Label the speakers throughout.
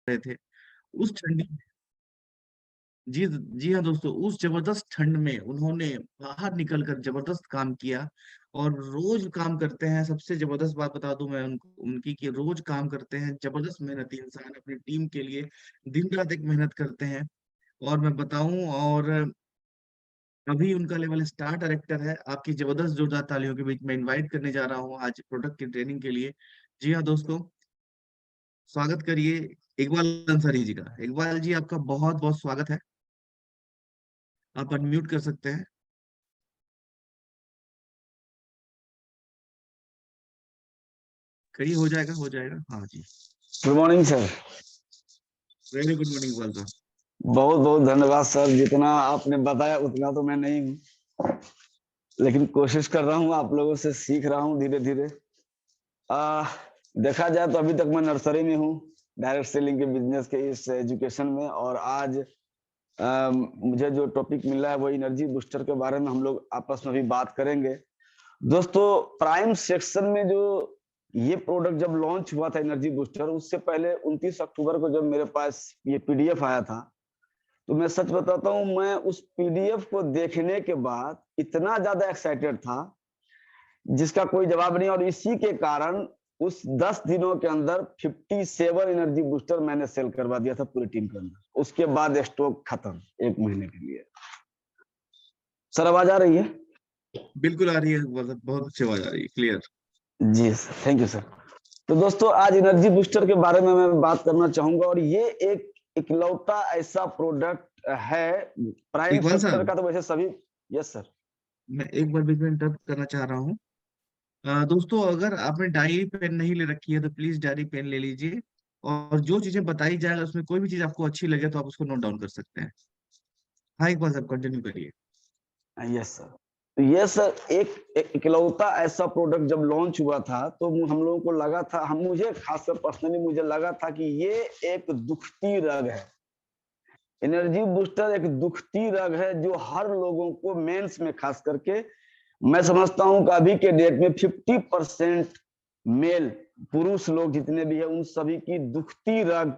Speaker 1: रहे थे उस ठंडी। जी जी हाँ दोस्तों, उस जबरदस्त ठंड में उन्होंने बाहर निकलकर जबरदस्त काम किया और रोज काम करते हैं। सबसे जबरदस्त बात बता दूं मैं उनकी कि रोज काम करते हैं, जबरदस्त मेहनती इंसान अपनी टीम के लिए दिन रात एक मेहनत करते हैं। और मैं बताऊं, और अभी उनका लेवल स्टार डायरेक्टर है। आपकी जबरदस्त जोरदार तालियों के बीच में इनवाइट करने जा रहा हूँ आज प्रोडक्ट की ट्रेनिंग के लिए। जी हाँ दोस्तों, स्वागत करिए इकबाल अंसारी जी का। इकबाल जी, आपका बहुत बहुत स्वागत है। आप अनम्यूट कर सकते हैं। करिए, हो जाएगा हो जाएगा, हाँ जी।
Speaker 2: Good morning sir.
Speaker 1: Very good morning Iqbal Sahab.
Speaker 2: बहुत बहुत धन्यवाद सर, जितना आपने बताया उतना तो मैं नहीं हूँ, लेकिन कोशिश कर रहा हूँ, आप लोगों से सीख रहा हूँ धीरे धीरे। आ, देखा जाए तो अभी तक मैं नर्सरी में हूँ, डायरेक्ट सेलिंग के बिजनेस के इस एजुकेशन में। और आज मुझे जो टॉपिक मिला है वो एनर्जी बूस्टर के बारे में हम लोग आपस में भी बात करेंगे। दोस्तों, प्राइम सेक्शन में जो ये प्रोडक्ट जब लॉन्च हुआ था एनर्जी बूस्टर, उससे पहले 29 अक्टूबर को जब मेरे पास ये पीडीएफ आया था, तो मैं सच बताता हूँ, मैं उस पीडीएफ को देखने के बाद इतना ज्यादा एक्साइटेड था जिसका कोई जवाब नहीं। और इसी के कारण उस 10 दिनों के अंदर 57 एनर्जी बूस्टर मैंने सेल करवा दिया था पूरी टीम के अंदर। उसके बाद स्टॉक खत्म 1 महीने के लिए। सर आवाज आ रही है?
Speaker 1: बिल्कुल आ रही है इकबाल साहब, बहुत अच्छी आवाज आ रही है, क्लियर।
Speaker 2: जी सर, थैंक यू सर। तो दोस्तों, आज एनर्जी बूस्टर के बारे में मैं बात करना चाहूंगा। और ये एक इकलौता ऐसा प्रोडक्ट है प्राइम
Speaker 1: इकबाल
Speaker 2: सेक्टर
Speaker 1: साहब,
Speaker 2: का, तो वैसे सभी। Yes sir.
Speaker 1: मैं एक बार बीच में इंटरप्ट करना चाह रहा हूँ। दोस्तों, अगर आपने डायरी पेन नहीं ले रखी है तो प्लीज डायरी पेन ले लीजिए। और जो चीजें बताई जाए उसमें कोई भी चीज आपको अच्छी लगे तो आप उसको नोट डाउन कर सकते हैं। हाँ इकबाल साहब, कंटिन्यू करिए।
Speaker 2: Yes sir. तो ये सर एक इकलौता ऐसा प्रोडक्ट जब लॉन्च हुआ था, तो हम लोगों को लगा था, हम मुझे खासकर पर्सनली मुझे लगा था कि ये एक दुखती रग है। एनर्जी बूस्टर एक दुखती रग है जो हर लोगों को, मेंस में खास करके, मैं समझता हूं कि अभी के डेट में 50% मेल पुरुष लोग जितने भी है उन सभी की दुखती रग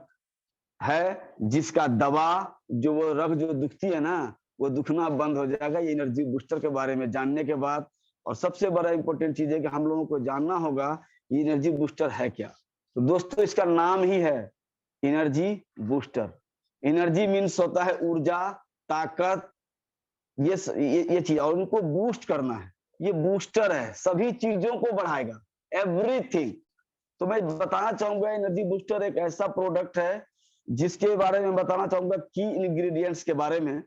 Speaker 2: है, जिसका दवा, जो वो रग जो दुखती है ना, वो दुखना बंद हो जाएगा ये एनर्जी बूस्टर के बारे में जानने के बाद। और सबसे बड़ा इंपॉर्टेंट चीज है कि हम लोगों को जानना होगा ये एनर्जी बूस्टर है क्या। तो दोस्तों, इसका नाम ही है एनर्जी बूस्टर। एनर्जी मीन्स होता है ऊर्जा, ताकत, ये चीज, और उनको बूस्ट करना है। ये बूस्टर है, सभी चीजों को बढ़ाएगा, एवरीथिंग। तो मैं बताना चाहूंगा एनर्जी बूस्टर एक ऐसा प्रोडक्ट है जिसके बारे में बताना चाहूंगा की इंग्रेडिएंट्स के बारे में।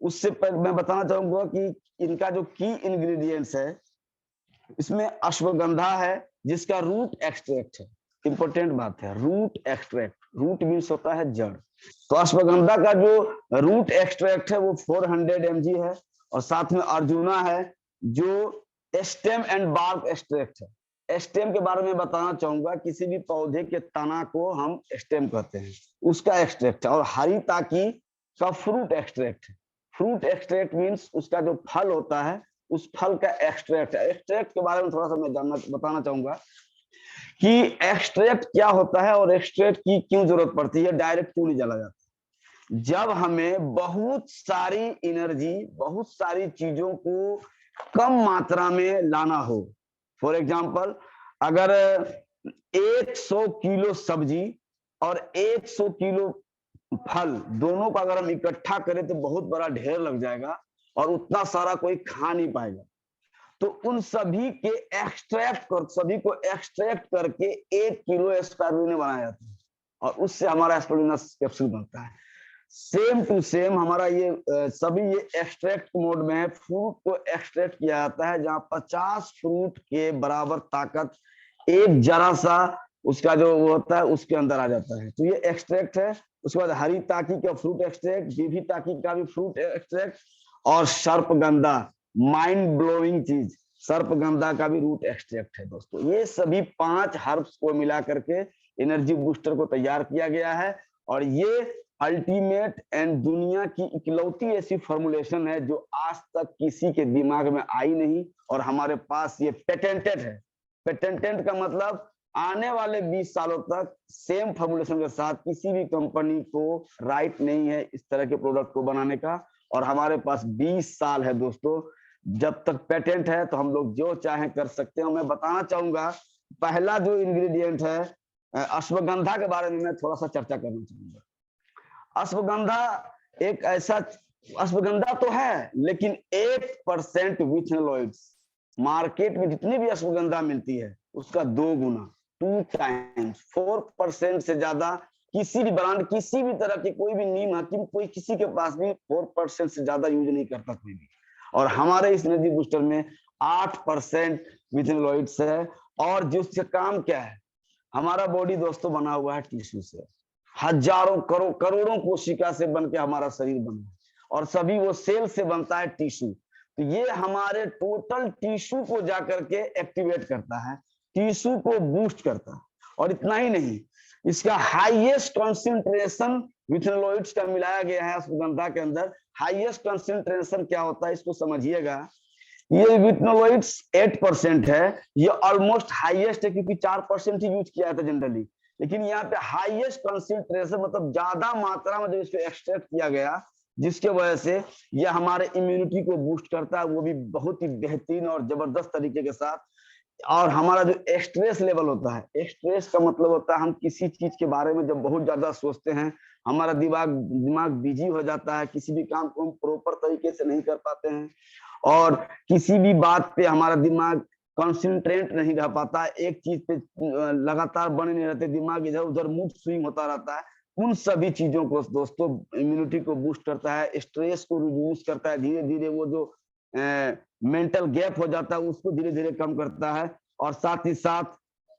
Speaker 2: उससे पहले मैं बताना चाहूंगा कि इनका जो की इंग्रेडिएंट्स है, इसमें अश्वगंधा है जिसका रूट एक्सट्रैक्ट है। इंपॉर्टेंट बात है, रूट एक्सट्रैक्ट। रूट मीन्स होता है जड़। तो अश्वगंधा का जो रूट एक्सट्रैक्ट है वो 400 mg है। और साथ में अर्जुना है जो स्टेम एंड बार्क एक्सट्रैक्ट है। स्टेम के बारे में बताना चाहूंगा, किसी भी पौधे के तना को हम स्टेम कहते हैं, उसका एक्सट्रैक्ट है। और हरी ताकी का फ्रूट एक्सट्रैक्ट है। फ्रूट एक्सट्रैक्ट मीन्स उसका जो फल होता है उस फल का एक्सट्रैक्ट है। एक्सट्रैक्ट के बारे में थोड़ा सा मैं बताना चाहूंगा कि एक्सट्रैक्ट क्या होता है और एक्सट्रैक्ट की क्यों जरूरत पड़ती है। डायरेक्ट क्यों नहीं जला जाता जब हमें बहुत सारी एनर्जी, बहुत सारी चीजों को कम मात्रा में लाना हो। फॉर एग्जाम्पल, अगर 100 किलो सब्जी और 100 किलो फल, दोनों का अगर हम इकट्ठा करें तो बहुत बड़ा ढेर लग जाएगा और उतना सारा कोई खा नहीं पाएगा। तो उन सभी के एक्सट्रैक्ट कर, सभी को एक्सट्रैक्ट करके 1 किलो स्पाइरुलिना बनाया जाता है और उससे हमारा स्पाइरुलिना कैप्सूल बनता है। सेम टू सेम हमारा ये सभी ये एक्सट्रैक्ट मोड में है। फ्रूट को एक्सट्रैक्ट किया जाता है जहां 50 फ्रूट के बराबर ताकत एक जरा सा उसका जो वो होता है उसके अंदर आ जाता है। तो ये एक्सट्रैक्ट है। उसके बाद हरी ताकी का फ्रूट एक्सट्रैक्ट, बीभी ताकी का भी फ्रूट एक्सट्रैक्ट, और सर्पगंधा, माइंड ब्लोइंग चीज, सर्पगंधा का भी रूट एक्सट्रैक्ट है। दोस्तों, ये सभी 5 हर्ब्स को मिला करके एनर्जी बूस्टर को तैयार किया गया है। और ये अल्टीमेट एंड दुनिया की इकलौती ऐसी फॉर्मुलेशन है जो आज तक किसी के दिमाग में आई नहीं, और हमारे पास ये पेटेंटेड है। पेटेंटेड का मतलब आने वाले 20 सालों तक सेम फॉर्मुलेशन के साथ किसी भी कंपनी को राइट नहीं है इस तरह के प्रोडक्ट को बनाने का। और हमारे पास 20 साल है दोस्तों, जब तक पेटेंट है तो हम लोग जो चाहें कर सकते हैं। मैं बताना चाहूंगा पहला जो इंग्रेडिएंट है अश्वगंधा के बारे में मैं थोड़ा सा चर्चा करना चाहूंगा। अश्वगंधा एक ऐसा, अश्वगंधा तो है लेकिन 8% विथेनोइड्स, मार्केट में जितनी भी अश्वगंधा मिलती है उसका 2 गुना, 2 टाइम्स, 4% से ज्यादा किसी भी ब्रांड, किसी भी तरह के कोई भी नीम हकीम, कोई किसी के पास भी 4% से ज्यादा यूज नहीं करता कोई भी। और हमारे इस एनर्जी बूस्टर में 8% विथेनोइड्स है। और जिसका काम क्या है, हमारा बॉडी दोस्तों बना हुआ है टिश्यू से, हजारों करोड़ों कोशिका से बनके हमारा शरीर बना है और सभी वो सेल से बनता है टिश्यू। तो ये हमारे टोटल टिश्यू को जाकर के एक्टिवेट करता है, टिश्यू को बूस्ट करता है। और इतना ही नहीं, इसका हाईएस्ट कंसंट्रेशन विथेनोइड्स का मिलाया गया है अश्वगंधा के अंदर। हाईएस्ट कंसंट्रेशन क्या होता है इसको समझिएगा। ये विथेनोइड्स 8% है, ये ऑलमोस्ट हाईएस्ट है क्योंकि 4% ही यूज किया जाता है जनरली, लेकिन यहाँ पे हाईएस्ट कंसंट्रेशन मतलब ज्यादा मात्रा में जो इसको एक्सट्रैक्ट किया गया, जिसके वजह से ये हमारे इम्यूनिटी को बूस्ट करता है, वो भी बहुत ही बेहतरीन और जबरदस्त तरीके के साथ। और हमारा जो स्ट्रेस लेवल होता है, स्ट्रेस का मतलब होता है हम किसी चीज के बारे में जब बहुत ज्यादा सोचते हैं, हमारा दिमाग बिजी हो जाता है, किसी भी काम को हम प्रॉपर तरीके से नहीं कर पाते हैं और किसी भी बात पे हमारा दिमाग कॉन्सेंट्रेट नहीं रह पाता, एक चीज पे लगातार बने नहीं रहते, दिमाग इधर उधर मूड स्विंग होता रहता है। उन सभी चीजों को दोस्तों इम्यूनिटी को बूस्ट करता है, स्ट्रेस को रिड्यूस करता है, धीरे धीरे वो जो मेंटल गैप हो जाता है उसको धीरे धीरे कम करता है। और साथ ही साथ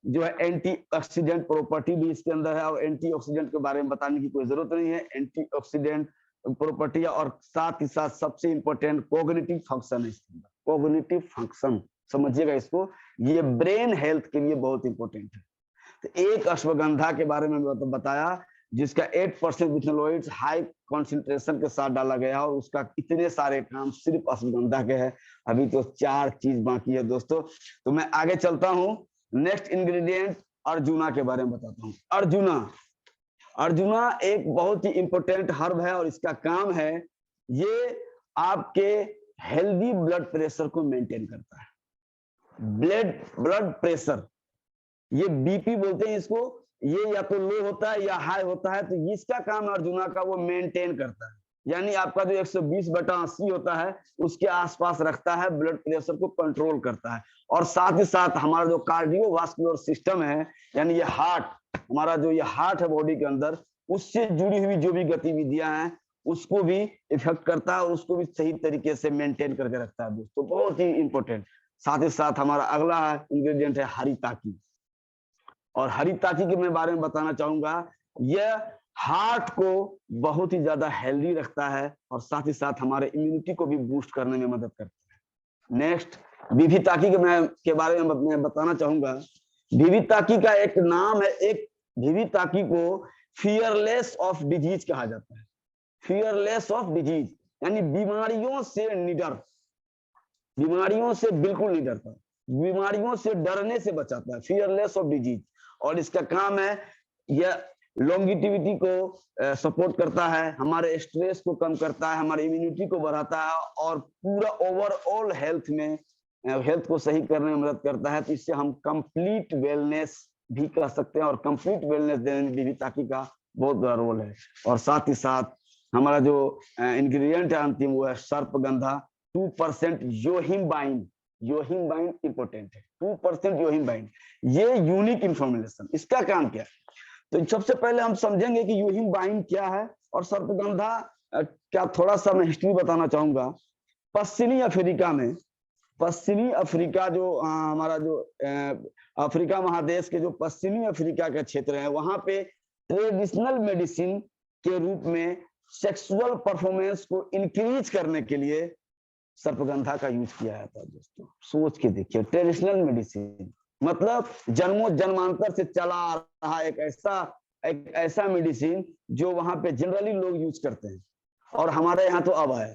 Speaker 2: जो है एंटीऑक्सीडेंट प्रॉपर्टी भी इसके अंदर है, और एंटीऑक्सीडेंट के बारे में बताने की कोई जरूरत नहीं है, एंटीऑक्सीडेंट प्रॉपर्टी। और साथ ही साथ सबसे इंपॉर्टेंट कोग्निटिव फंक्शन है इसके अंदर, कोग्निटिव फंक्शन समझिएगा इसको, ये ब्रेन हेल्थ के लिए बहुत इंपॉर्टेंट है। तो एक अश्वगंधा के बारे में बताया जिसका 8% विथेनोइड्स हाई कॉन्सेंट्रेशन के साथ डाला गया और उसका इतने सारे काम सिर्फ अश्वगंधा के हैं। अभी तो 4 चीज बाकी है दोस्तों, तो मैं आगे चलता हूं। नेक्स्ट इंग्रेडिएंट अर्जुना के बारे में बताता हूं। अर्जुना एक बहुत ही इंपॉर्टेंट हर्ब है और इसका काम है, ये आपके हेल्दी ब्लड प्रेशर को मेंटेन करता है। ब्लड प्रेशर, ये बीपी बोलते हैं इसको, ये या तो लो होता है या हाई होता है, तो इसका काम अर्जुना का वो मेंटेन करता है। यानी आपका जो 120/80 होता है उसके आसपास रखता है, ब्लड प्रेशर को कंट्रोल करता है। और साथ ही साथ हमारा जो कार्डियोवास्कुलर सिस्टम है, यानी ये हार्ट, हमारा जो ये हार्ट है बॉडी के अंदर, उससे जुड़ी हुई जो भी गतिविधियां हैं उसको भी इफेक्ट करता है और उसको भी सही तरीके से मेंटेन करके रखता है दोस्तों, बहुत ही इंपॉर्टेंट। साथ ही साथ हमारा अगला इंग्रेडिएंट है हरिताकी। और हरिताकी के मैं बारे में बताना चाहूंगा, यह हार्ट को बहुत ही ज्यादा हेल्दी रखता है और साथ ही साथ हमारे इम्यूनिटी को भी बूस्ट करने में मदद करता है। नेक्स्ट विविताकी के बारे में मैं बताना चाहूंगा। विविताकी का एक नाम है, एक विविताकी को फियरलेस ऑफ डिजीज कहा जाता है। फियरलेस ऑफ डिजीज यानी बीमारियों से निडर, बीमारियों से बिल्कुल नहीं डरता, बीमारियों से डरने से बचाता है, फियरलेस ऑफ डिजीज। और इसका काम है यह लॉन्गिटिविटी को सपोर्ट करता है, हमारे स्ट्रेस को कम करता है, हमारी इम्यूनिटी को बढ़ाता है और पूरा ओवरऑल हेल्थ को सही करने में मदद करता है। तो इससे हम कंप्लीट वेलनेस भी कर सकते हैं और कंप्लीट वेलनेस देने में विविताकी का बहुत बड़ा रोल है। और साथ ही साथ हमारा जो इंग्रेडिएंट है अंतिम, वो है सर्पगंधा। 2% योहिम्बाइन, योहिम्बाइन इंपॉर्टेंट है, 2% योहिम्बाइन, ये यूनिक इंफॉर्मेशन। इसका काम क्या है, तो सबसे पहले हम समझेंगे कि योहिम्बाइन क्या है और सर्पगंधा क्या, थोड़ा सा मैं हिस्ट्री बताना चाहूंगा। पश्चिमी अफ्रीका जो हमारा जो अफ्रीका महादेश के जो पश्चिमी अफ्रीका का क्षेत्र है, वहां पे ट्रेडिशनल मेडिसिन के रूप में सेक्सुअल परफॉर्मेंस को इंक्रीज करने के लिए सर्पगंधा का यूज किया जाता है दोस्तों। सोच के देखिए, ट्रेडिशनल मेडिसिन मतलब जन्मों जन्मांतर से चला आ रहा एक ऐसा मेडिसिन जो वहां पे जनरली लोग यूज करते हैं और हमारे यहाँ तो अब आया।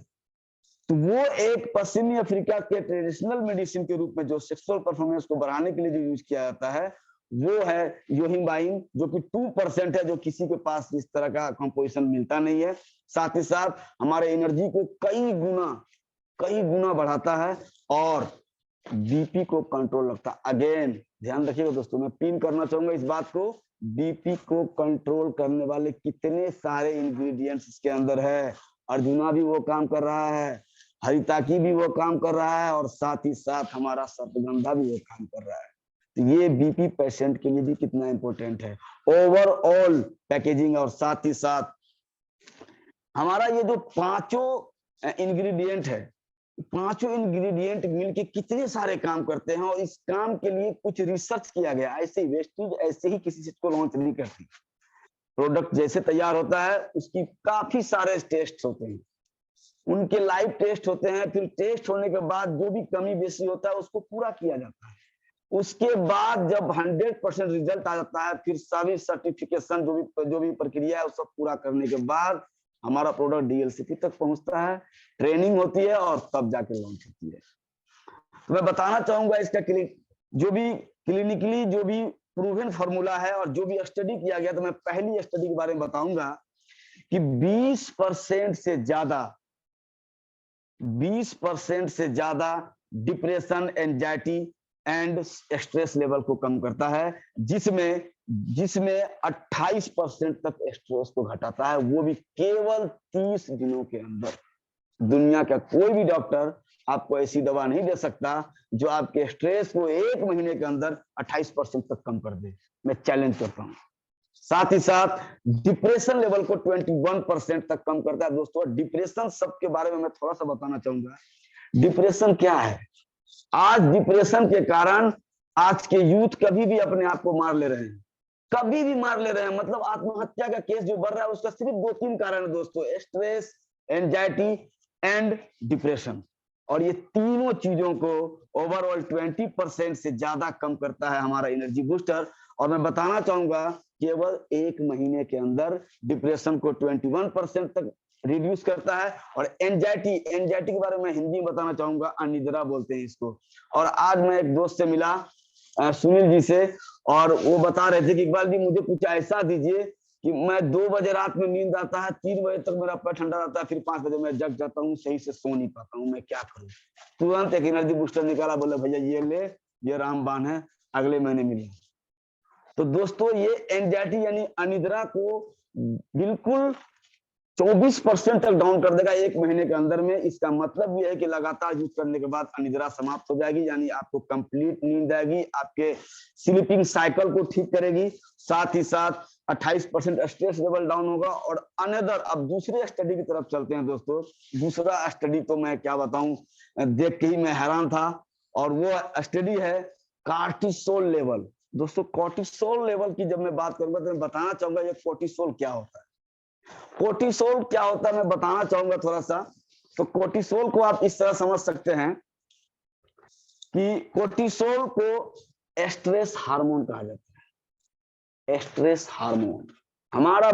Speaker 2: तो वो एक पश्चिमी अफ्रीका के ट्रेडिशनल मेडिसिन के रूप में जो सेक्सुअल परफॉर्मेंस को बढ़ाने के लिए जो यूज किया जाता है, वो है योहिम्बाइन, जो कि 2% है, जो किसी के पास इस तरह का कंपोजिशन मिलता नहीं है। साथ ही साथ हमारे एनर्जी को कई गुना बढ़ाता है और बीपी को कंट्रोल रखता है। अगेन ध्यान रखिएगा दोस्तों, मैं पिन करना चाहूंगा इस बात को, बीपी को कंट्रोल करने वाले कितने सारे इंग्रेडिएंट्स इसके अंदर है। अर्जुना भी वो काम कर रहा है, हरिताकी भी वो काम कर रहा है, और साथ ही साथ हमारा सप्तगंधा भी वो काम कर रहा है। तो ये बीपी पेशेंट के लिए भी कितना इंपॉर्टेंट है, ओवरऑल पैकेजिंग। और साथ ही साथ हमारा ये जो पांचों इंग्रेडिएंट है, पांचों इंग्रेडिएंट मिलके कितने सारे काम करते हैं, और इस काम के लिए कुछ रिसर्च किया गया। ऐसे ही वेस्टेज ऐसे ही किसी चीज को लॉन्च नहीं करती। प्रोडक्ट जैसे तैयार होता है उसकी काफी सारे टेस्ट होते हैं, उनके लाइव टेस्ट होते हैं, फिर टेस्ट होने के बाद जो भी कमी बेसी होता है उसको पूरा किया जाता है। उसके बाद जब 100% रिजल्ट आ जाता है, फिर सभी सर्टिफिकेशन जो भी प्रक्रिया है वो सब पूरा करने के बाद हमारा प्रोडक्ट डीएलसीपी तक पहुंचता है, ट्रेनिंग होती है और तब जाके लॉन्च होती है। तो मैं बताना चाहूंगा इसका जो भी क्लिनिकली जो भी प्रूवन फार्मूला है और जो भी स्टडी किया गया, तो मैं पहली स्टडी के बारे में बताऊंगा कि 20% से ज्यादा depression, anxiety and stress level को कम करता है, जिसमें 28% तक स्ट्रेस को घटाता है, वो भी केवल 30 दिनों के अंदर। दुनिया का कोई भी डॉक्टर आपको ऐसी दवा नहीं दे सकता जो आपके स्ट्रेस को 1 महीने के अंदर 28% तक कम कर दे। मैं चैलेंज करता हूं। साथ ही साथ डिप्रेशन लेवल को 21% तक कम करता है। दोस्तों डिप्रेशन शब्द के बारे में मैं थोड़ा सा बताना चाहूंगा। डिप्रेशन क्या है? आज डिप्रेशन के कारण आज के यूथ कभी भी अपने आप को मार ले रहे हैं, कभी भी मार ले रहे हैं। मतलब आत्महत्या का केस जो बढ़ रहा है उसका सिर्फ 2-3 कारण है दोस्तों, स्ट्रेस, एंजाइटी एंड डिप्रेशन। और ये तीनों चीजों को ओवरऑल 20% से ज्यादा कम करता है हमारा एनर्जी बूस्टर। और मैं बताना चाहूंगा केवल 1 महीने के अंदर डिप्रेशन को 21% तक रिड्यूस करता है। और एंजाइटी के बारे में हिंदी में बताना चाहूंगा, अनिद्रा बोलते हैं इसको। और आज मैं एक दोस्त से मिला, सुनील जी से, और वो बता रहे थे कि इकबाल जी मुझे कुछ ऐसा दीजिए कि मैं 2 बजे रात में नींद आता है, 3 बजे तक मेरा पैर ठंडा रहता है, फिर 5 बजे मैं जग जाता हूँ, सही से सो नहीं पाता हूँ, मैं क्या करूँ। तुरंत एक एनर्जी बूस्टर निकाला, बोला भैया ये ले, ये रामबाण है, अगले महीने मिले। तो दोस्तों ये एंजाइटी यानी अनिद्रा को बिल्कुल 24% तक डाउन कर देगा 1 महीने के अंदर में। इसका मतलब ये है कि लगातार यूज करने के बाद अनिद्रा समाप्त हो जाएगी, यानी आपको कंप्लीट नींद आएगी, आपके स्लीपिंग साइकिल को ठीक करेगी। साथ ही साथ 28% स्ट्रेस लेवल डाउन होगा। और अनदर, अब दूसरे स्टडी की तरफ चलते हैं दोस्तों। दूसरा स्टडी तो मैं क्या बताऊं, देख के ही मैं हैरान था, और वो स्टडी है कार्टिसोल लेवल। दोस्तों कोर्टिसोल लेवल की जब मैं बात करूंगा तो मैं बताना चाहूंगा ये कोर्टिसोल क्या होता है। कोर्टिसोल क्या होता है मैं बताना चाहूंगा थोड़ा सा। तो कोर्टिसोल को आप इस तरह समझ सकते हैं कि कोर्टिसोल को स्ट्रेस हार्मोन कहा जाता है। स्ट्रेस हार्मोन हमारे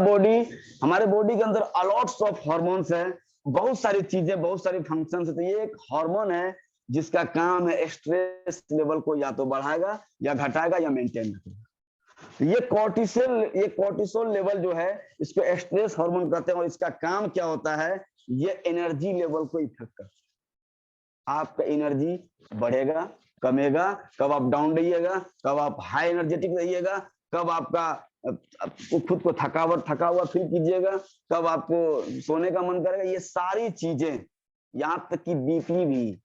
Speaker 2: बॉडी के अंदर अलॉट्स ऑफ हार्मोन्स है, बहुत सारी चीजें, बहुत सारी फंक्शंस है। तो ये एक हार्मोन है जिसका काम है स्ट्रेस लेवल को या तो बढ़ाएगा या घटाएगा या मेंटेन रखेगा। ये कोर्टिसोल लेवल जो है इसको स्ट्रेस हार्मोन कहते हैं। और इसका काम क्या होता है, ये एनर्जी लेवल को इफेक्ट करता है। आपका एनर्जी बढ़ेगा, कमेगा, कब आप डाउन रहिएगा, कब आप हाई एनर्जेटिक रहिएगा, कब आपका खुद को थका हुआ फील कीजिएगा, कब आपको सोने का मन करेगा। ये सारी चीजें, यहां तक कि बीपी भी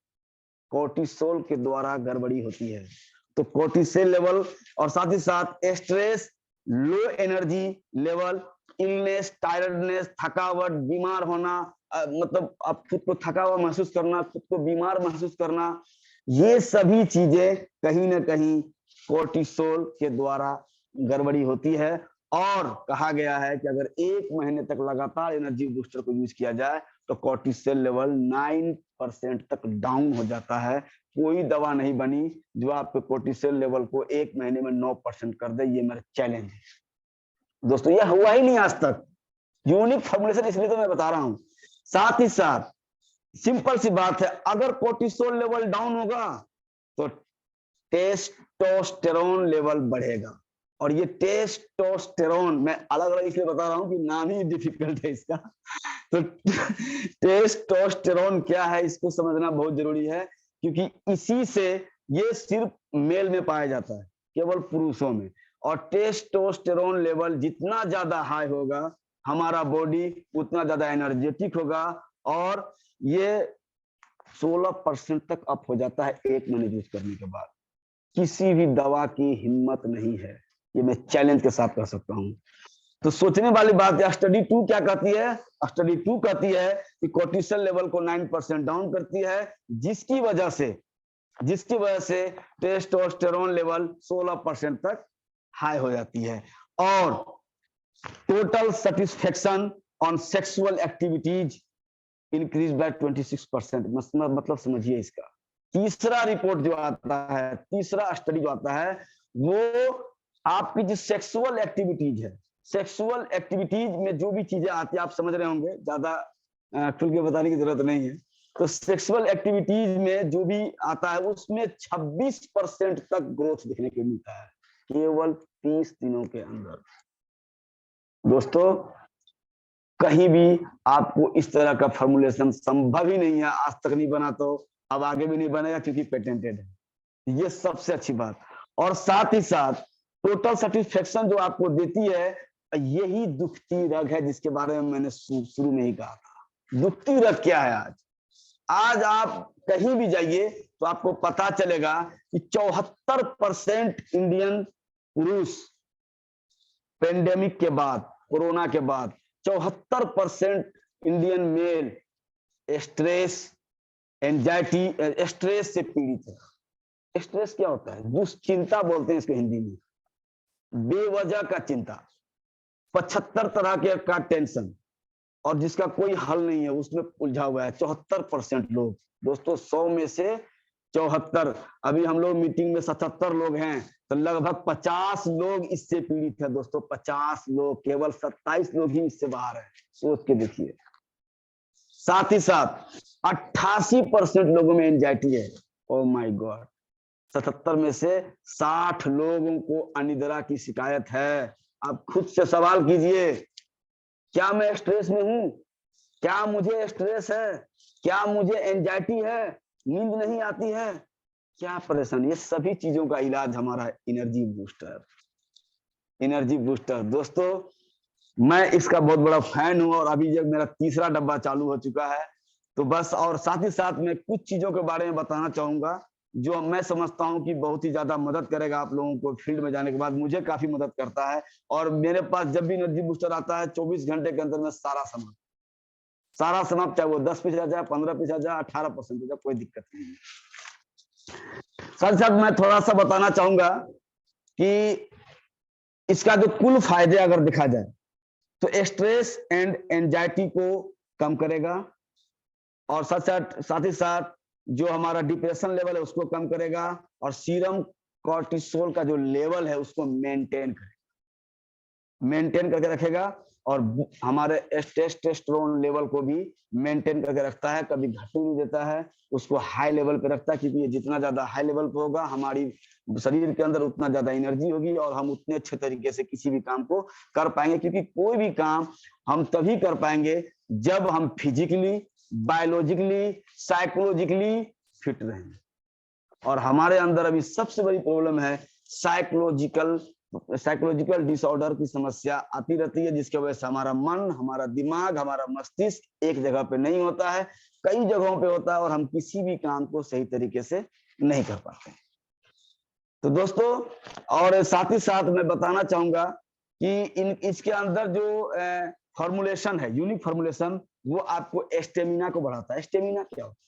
Speaker 2: कोर्टिसोल के द्वारा गड़बड़ी होती है। तो कोर्टिसोल लेवल और साथ ही साथ stress, low energy level, illness, tiredness, थकावट, बीमार होना, मतलब आप खुद को थका हुआ महसूस करना, खुद को बीमार महसूस करना, ये सभी चीजें कहीं ना कहीं कोर्टिसोल के द्वारा गड़बड़ी होती है। और कहा गया है कि अगर 1 महीने तक लगातार एनर्जी बूस्टर को यूज किया जाए तो कोर्टिसोल लेवल 9% तक डाउन हो जाता है। कोई दवा नहीं बनी जो आपके कोर्टिसोल लेवल को 1 महीने में 9% कर दे। ये मेरा चैलेंज है दोस्तों, ये हुआ ही नहीं आज तक। यूनिक फॉर्मुलेशन इसलिए तो मैं बता रहा हूं। साथ ही साथ सिंपल सी बात है, अगर कोर्टिसोल लेवल डाउन होगा तो टेस्टोस्टेरोन लेवल बढ़ेगा। और ये टेस्टोस्टेरोन मैं अलग अलग इसलिए बता रहा हूं कि नाम ही डिफिकल्ट है इसका। तो टेस्टोस्टेरोन क्या है इसको समझना बहुत जरूरी है, क्योंकि इसी से ये सिर्फ मेल में पाया जाता है, केवल पुरुषों में। और टेस्टोस्टेरोन लेवल जितना ज्यादा हाई होगा, हमारा बॉडी उतना ज्यादा एनर्जेटिक होगा। और ये 16% तक अप हो जाता है 1 महीने यूज करने के बाद। किसी भी दवा की हिम्मत नहीं है, ये मैं चैलेंज के साथ कह सकता हूं। तो सोचने वाली बात है, स्टडी 2 क्या कहती है? स्टडी 2 कहती है कि कोर्टिसोल लेवल को 9% डाउन करती है, जिसकी वजह से टेस्टोस्टेरोन लेवल 16% तक हाई हो जाती है। और total satisfaction on sexual activities increase by 26%। मतलब समझिए इसका। तीसरा रिपोर्ट जो आता है, तीसरा स्टडी जो आता है, वो आपकी जो सेक्सुअल एक्टिविटीज है, सेक्सुअल एक्टिविटीज में जो भी चीजें आती है आप समझ रहे होंगे, ज्यादा खुल के बताने की जरूरत नहीं है। तो सेक्सुअल एक्टिविटीज में जो भी आता है उसमें 26% तक ग्रोथ देखने को मिलता है केवल 30 दिनों के अंदर। दोस्तों, कहीं भी आपको इस तरह का फॉर्मुलेशन संभव ही नहीं है, आज तक नहीं बना तो अब आगे भी नहीं बनेगा, क्योंकि पेटेंटेड है। ये सबसे अच्छी बात। और साथ ही साथ टोटल सेटिस्फेक्शन जो आपको देती है, यही दुखती रग है जिसके बारे में मैंने शुरू में ही कहा था। दुखती रग क्या है? आज आप कहीं भी जाइए तो आपको पता चलेगा कि 74% इंडियन पुरुष पेंडेमिक के बाद, कोरोना के बाद 74% Indian male stress, anxiety, stress से पीड़ित है। स्ट्रेस क्या होता है? दुश्चिंता बोलते हैं इसको हिंदी में, बेवजह का चिंता, 75 तरह के का टेंशन, और जिसका कोई हल नहीं है उसमें उलझा हुआ है 74% लोग। दोस्तों, 100 में से 74, अभी हम लोग मीटिंग में 77 लोग हैं, तो लगभग 50 लोग इससे पीड़ित है। दोस्तों 50 लोग, केवल 27 लोग ही इससे बाहर है। सोच के देखिए। साथ ही साथ 88% लोगों में एंजाइटी है। Oh my God. 77 में से 60 लोगों को अनिद्रा की शिकायत है। आप खुद से सवाल कीजिए, क्या मैं स्ट्रेस में हूं? क्या मुझे स्ट्रेस है? क्या मुझे एंजाइटी है? नींद नहीं आती है? क्या परेशानी? ये सभी चीजों का इलाज हमारा एनर्जी बूस्टर। एनर्जी बूस्टर दोस्तों, मैं इसका बहुत बड़ा फैन हूं, और अभी जब मेरा तीसरा डब्बा चालू हो चुका है, तो बस। और साथ ही साथ मैं कुछ चीजों के बारे में बताना चाहूंगा जो मैं समझता हूं कि बहुत ही ज्यादा मदद करेगा आप लोगों को। फील्ड में जाने के बाद मुझे काफी मदद करता है। और मेरे पास जब भी एनर्जी बूस्टर आता है, 24 घंटे के अंदर में सारा समाप्त, चाहे वो 10 पीस आ जाए, 15 पीस आ जाए, 18% हो जाए, कोई दिक्कत नहीं। साथ साथ मैं थोड़ा सा बताना चाहूंगा कि इसका जो कुल फायदे अगर देखा जाए, तो स्ट्रेस एंड एंजाइटी को कम करेगा, और साथ ही साथ जो हमारा डिप्रेशन लेवल है उसको कम करेगा, और सीरम कोर्टिसोल का जो लेवल है उसको मेंटेन करके रखेगा, और हमारे टेस्टोस्टेरोन लेवल को भी मेंटेन करके रखता है, कभी घटने नहीं देता है, उसको हाई लेवल पे रखता है। क्योंकि ये जितना ज्यादा हाई लेवल पे होगा, हमारी शरीर के अंदर उतना ज्यादा एनर्जी होगी, और हम उतने अच्छे तरीके से किसी भी काम को कर पाएंगे। क्योंकि कोई भी काम हम तभी कर पाएंगे जब हम फिजिकली, बायोलॉजिकली, साइकोलॉजिकली फिट रहेंगे। और हमारे अंदर अभी सबसे बड़ी प्रॉब्लम है साइकोलॉजिकल डिसऑर्डर की समस्या आती रहती है, जिसकी वजह से हमारा मन, हमारा दिमाग, हमारा मस्तिष्क एक जगह पे नहीं होता है, कई जगहों पे होता है, और हम किसी भी काम को सही तरीके से नहीं कर पाते। तो दोस्तों, और साथ ही साथ मैं बताना चाहूंगा कि इसके अंदर जो फॉर्मुलेशन है, यूनिक फॉर्मुलेशन, वो आपको स्टेमिना को बढ़ाता है। स्टेमिना क्या होता है?